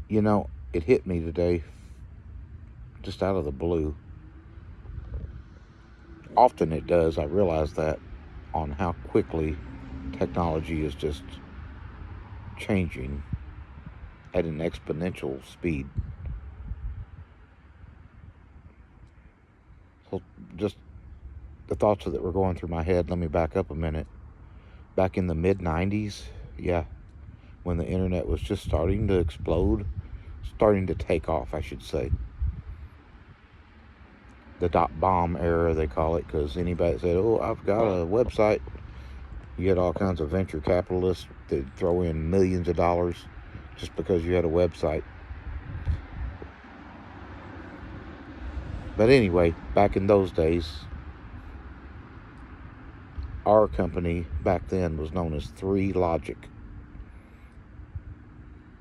You know, it hit me today, just out of the blue. Often it does. I realize that on how quickly technology is just changing at an exponential speed. So, just the thoughts that were going through my head, let me back up a minute. Back in the mid 90s, yeah, when the internet was just starting to explode, starting to take off, I should say. The dot bomb era, they call it, because anybody said, "Oh, I've got a website." You had all kinds of venture capitalists that throw in millions of dollars just because you had a website. But anyway, back in those days, our company back then was known as 3Logic.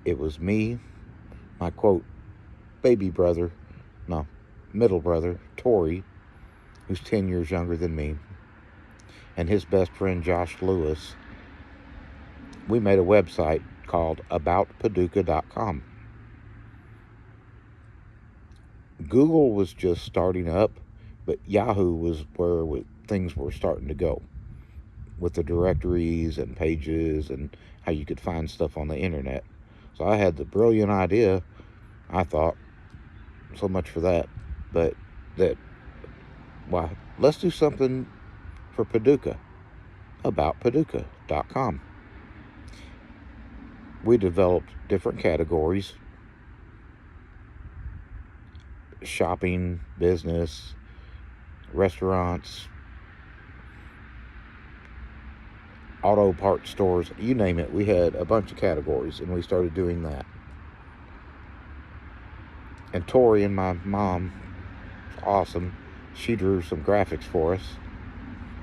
It was me, my quote, baby brother, no, middle brother, Tori, who's 10 years younger than me, and his best friend, Josh Lewis. We made a website called aboutpaducah.com. Google was just starting up, but Yahoo was where things were starting to go with the directories and pages and how you could find stuff on the internet. So I had the brilliant idea, I thought, so much for that, but that, well, let's do something for Paducah, aboutpaducah.com. We developed different categories: shopping, business, restaurants, auto parts stores, you name it. We had a bunch of categories, and we started doing that. And Tori and my mom, awesome, she drew some graphics for us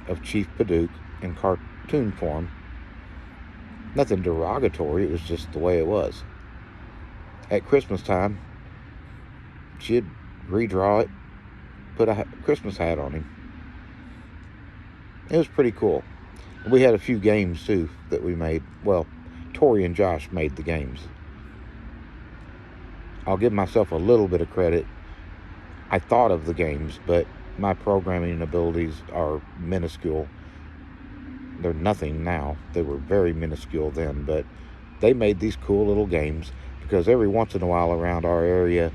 of Chief Paducah in cartoon form. Nothing derogatory, it was just the way it was. At Christmas time, she'd redraw it, put a Christmas hat on him. It was pretty cool. We had a few games too that we made. Well, Tori and Josh made the games. I'll give myself a little bit of credit. I thought of the games, but my programming abilities are minuscule. They're nothing now. They were very minuscule then, but they made these cool little games because every once in a while around our area,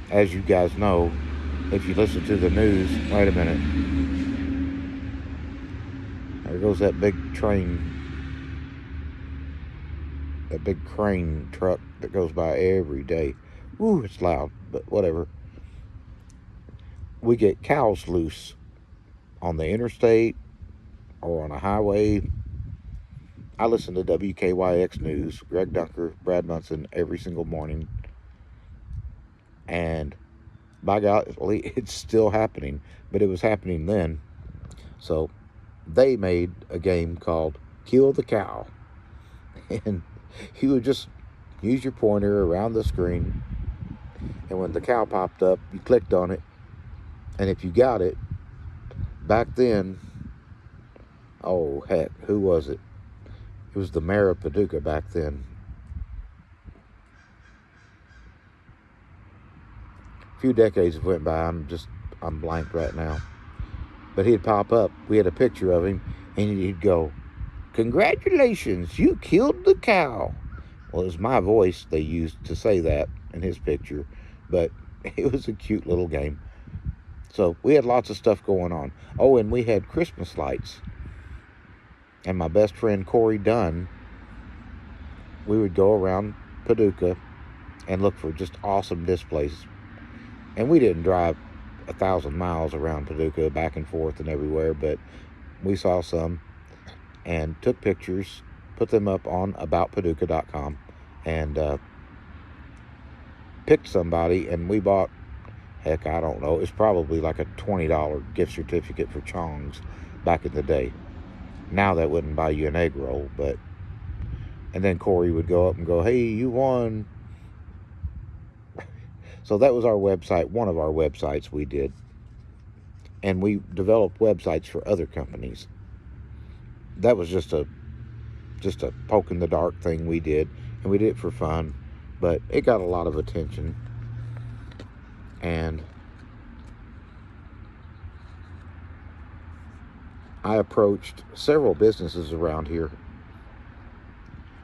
as you guys know, if you listen to the news, wait a minute, there goes that big train, that big crane truck that goes by every day. Woo, it's loud, but whatever. We get cows loose on the interstate or on a highway. I listen to WKYX News, Greg Dunker, Brad Munson, every single morning. And by golly, it's still happening, but it was happening then. So they made a game called Kill the Cow. And you would just use your pointer around the screen, and when the cow popped up, you clicked on it, and if you got it, back then, oh heck, who was it? It was the mayor of Paducah back then. A few decades went by, I'm blank right now. But he'd pop up, we had a picture of him, and he'd go, "Congratulations, you killed the cow." Well, it was my voice they used to say that in his picture, but it was a cute little game. So we had lots of stuff going on. Oh, and we had Christmas lights. And my best friend Corey Dunn, we would go around Paducah and look for just awesome displays. And we didn't drive 1,000 miles around Paducah back and forth and everywhere, but we saw some and took pictures, put them up on aboutpaducah.com, and picked somebody, and we bought, heck, I don't know, it's probably like a $20 gift certificate for Chong's back in the day. Now that wouldn't buy you an egg roll, but, and then Corey would go up and go, "Hey, you won." So that was our website, one of our websites we did. And we developed websites for other companies. That was just a poke in the dark thing we did, and we did it for fun. But it got a lot of attention. And I approached several businesses around here.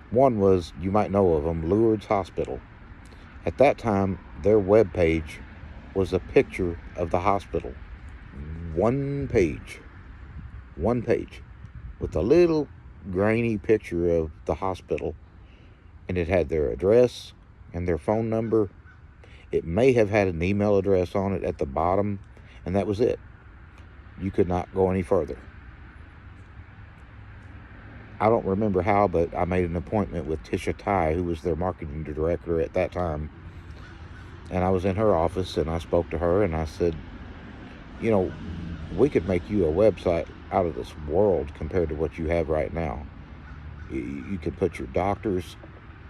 One was, you might know of them, Lourdes Hospital. At that time, their webpage was a picture of the hospital. One page, with a little grainy picture of the hospital. And it had their address and their phone number. It may have had an email address on it at the bottom, and that was it. You could not go any further. I don't remember how, but I made an appointment with Tisha Tai, who was their marketing director at that time. And I was in her office, and I spoke to her, and I said, you know, we could make you a website out of this world compared to what you have right now. You could put your doctors,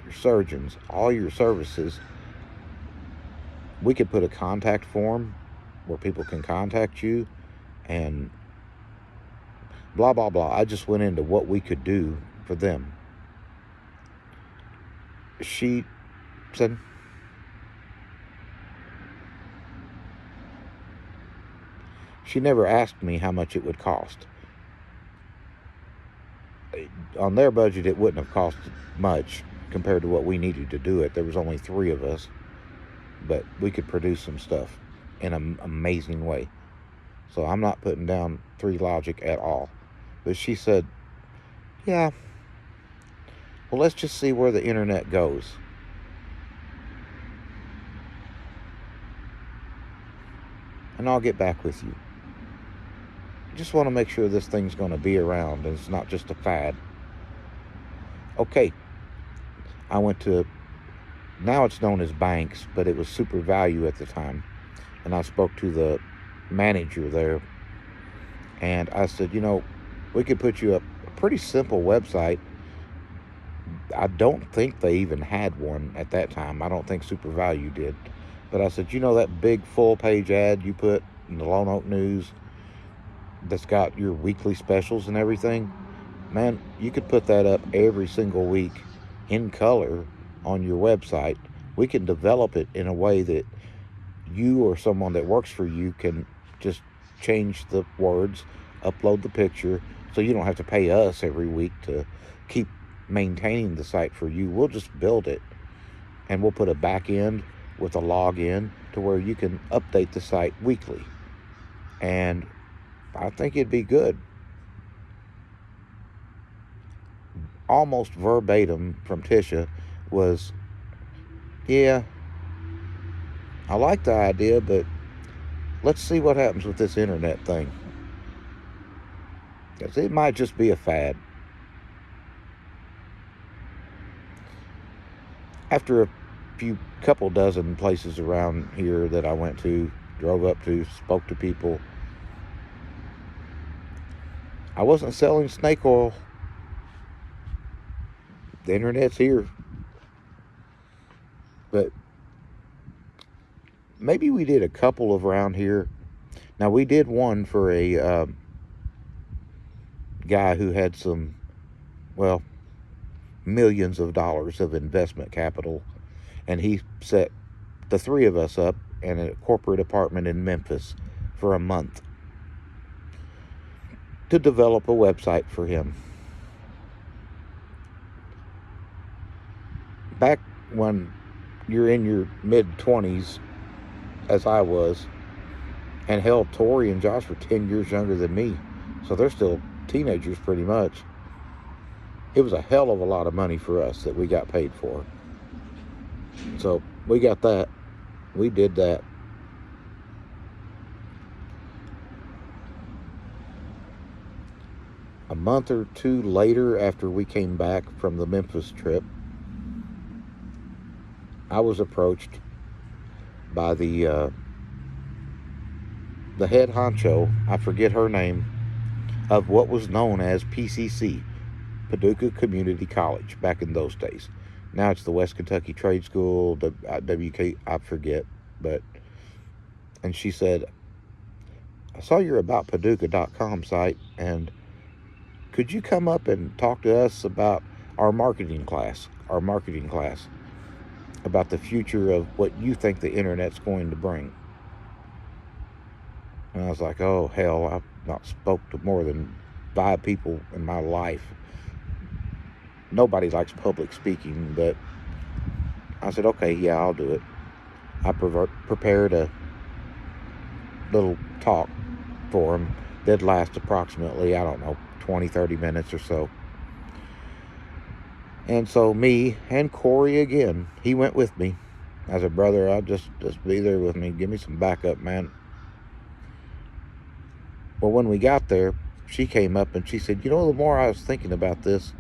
your surgeons, all your services. We could put a contact form where people can contact you, and blah, blah, blah. I just went into what we could do for them. She said, she never asked me how much it would cost. On their budget, it wouldn't have cost much compared to what we needed to do it. There was only 3 of us, but we could produce some stuff in an amazing way. So I'm not putting down 3 Logic at all. But she said, yeah, well, let's just see where the internet goes. And I'll get back with you. Just want to make sure this thing's going to be around and it's not just a fad. Okay. I went to, now it's known as Banks, but it was Super Value at the time. And I spoke to the manager there. And I said, you know, we could put you up a pretty simple website. I don't think they even had one at that time. I don't think Super Value did. But I said, you know that big full-page ad you put in the Lone Oak News that's got your weekly specials and everything? Man, you could put that up every single week in color on your website. We can develop it in a way that you or someone that works for you can just change the words, upload the picture, so you don't have to pay us every week to keep maintaining the site for you. We'll just build it, and we'll put a back end with a login to where you can update the site weekly. And I think it'd be good. Almost verbatim from Tisha was, yeah, I like the idea, but let's see what happens with this internet thing. Because it might just be a fad. After a couple dozen places around here that I went to, drove up to, spoke to people, I wasn't selling snake oil. The internet's here. But maybe we did a couple of around here. Now, we did one for a guy who had some, well, millions of dollars of investment capital. And he set the 3 of us up in a corporate apartment in Memphis for a month to develop a website for him. Back when you're in your mid-20s, as I was, and hell, Tori and Josh were 10 years younger than me, so they're still teenagers pretty much. It was a hell of a lot of money for us that we got paid for. So we got that. We did that. A month or 2 later, after we came back from the Memphis trip, I was approached by the head honcho, I forget her name, of what was known as PCC, Paducah Community College, back in those days. Now it's the West Kentucky Trade School, WK, I forget, and she said, I saw your AboutPaducah.com site, and could you come up and talk to us about our marketing class? about the future of what you think the internet's going to bring. And I was like, oh, hell, I've not spoke to more than 5 people in my life. Nobody likes public speaking, but I said, okay, yeah, I'll do it. I prepared a little talk for them that last approximately, I don't know, 20, 30 minutes or so. And so me and Corey again, he went with me. I said, brother, I'll just be there with me. Give me some backup, man. Well, when we got there, she came up and she said, you know, the more I was thinking about this,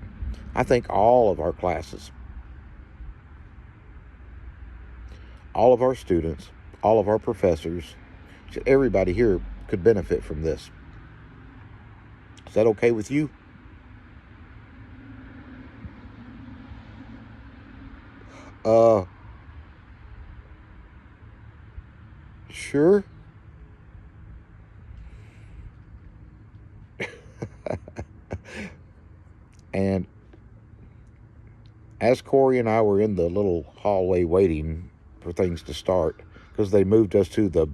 I think all of our classes, all of our students, all of our professors, everybody here could benefit from this. Is that okay with you? Sure. And as Corey and I were in the little hallway waiting for things to start, because they moved us to the,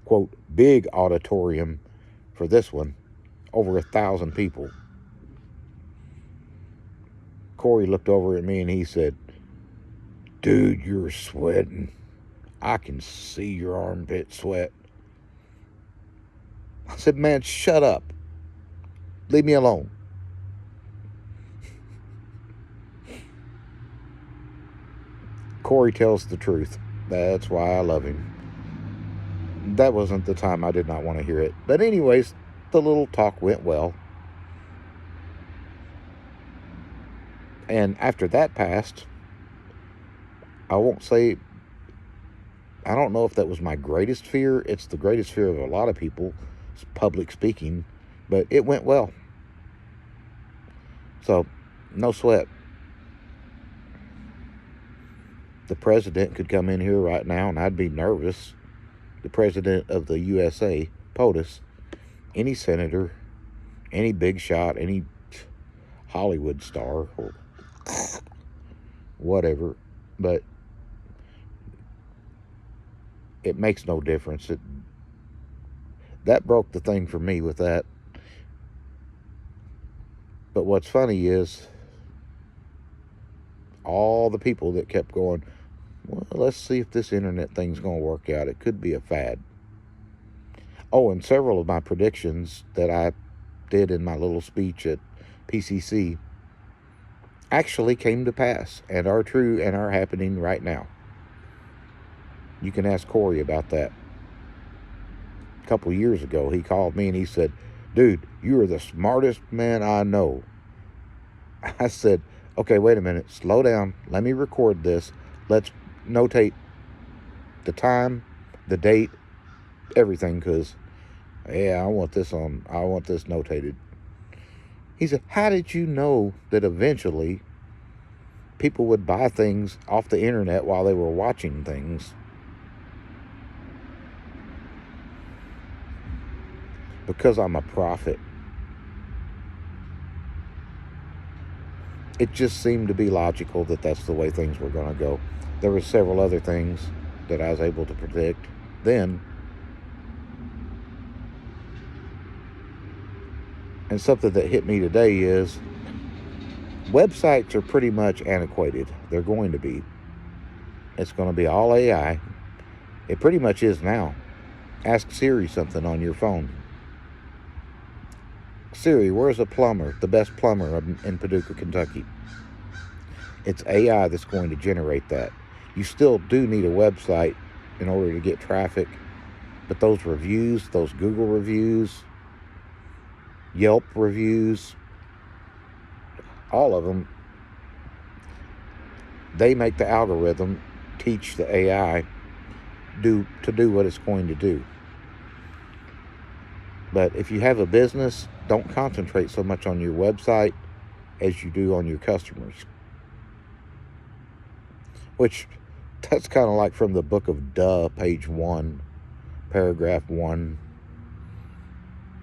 quote, big auditorium for this one, over 1,000 people. Corey looked over at me and he said, dude, you're sweating. I can see your armpit sweat. I said, man, shut up. Leave me alone. Corey tells the truth. That's why I love him. That wasn't the time I did not want to hear it. But anyways, the little talk went well. And after that passed, I won't say, I don't know if that was my greatest fear. It's the greatest fear of a lot of people, it's public speaking, but it went well. So, no sweat. The president could come in here right now and I'd be nervous. The president of the USA, POTUS, any senator, any big shot, any Hollywood star, or whatever, but it makes no difference. That broke the thing for me with that. But what's funny is all the people that kept going, well, let's see if this internet thing's going to work out. It could be a fad. Oh, and several of my predictions that I did in my little speech at PCC actually came to pass and are true and are happening right now. You can ask Corey about that. A couple years ago, he called me and he said, dude, you are the smartest man I know. I said, okay, wait a minute. Slow down. Let me record this. Let's notate the time, the date, everything, because, yeah, I want this notated. He said, how did you know that eventually people would buy things off the internet while they were watching things? Because I'm a prophet. It just seemed to be logical that that's the way things were going to go. There were several other things that I was able to predict then. And something that hit me today is websites are pretty much antiquated. They're going to be. It's going to be all AI. It pretty much is now. Ask Siri something on your phone. Siri, where's a plumber, the best plumber in Paducah, Kentucky? It's AI that's going to generate that. You still do need a website in order to get traffic, but those reviews, those Google reviews, Yelp reviews, all of them, they make the algorithm teach the AI to do what it's going to do. But if you have a business, don't concentrate so much on your website as you do on your customers. Which, that's kind of like from the book of Duh, page 1, paragraph 1.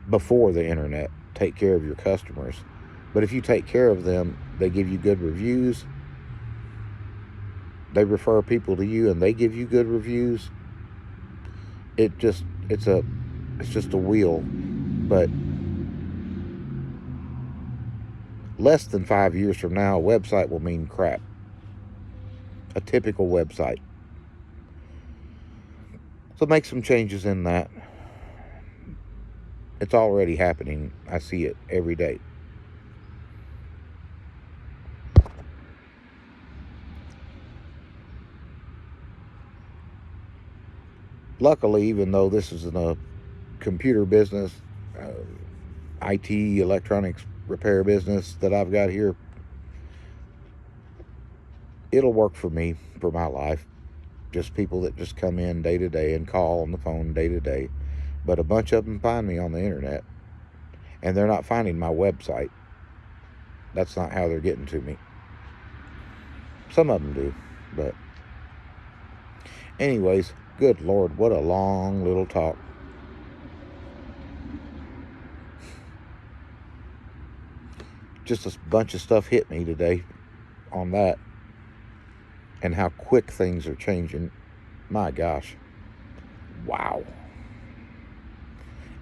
Before the internet, take care of your customers. But if you take care of them, they give you good reviews, they refer people to you and they give you good reviews, it's just a wheel. But less than 5 years from now, a website will mean crap. A typical website. So make some changes in that. It's already happening. I see it every day. Luckily, even though this is in a computer business, IT, electronics repair business that I've got here, it'll work for me, for my life. Just people that just come in day to day and call on the phone day to day. But a bunch of them find me on the internet, and they're not finding my website. That's not how they're getting to me. Some of them do, but anyways, good Lord, what a long little talk. Just a bunch of stuff hit me today on that, and how quick things are changing. My gosh. Wow.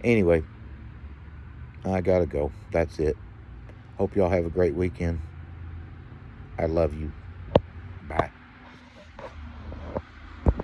Anyway, I gotta go. That's it. Hope y'all have a great weekend. I love you.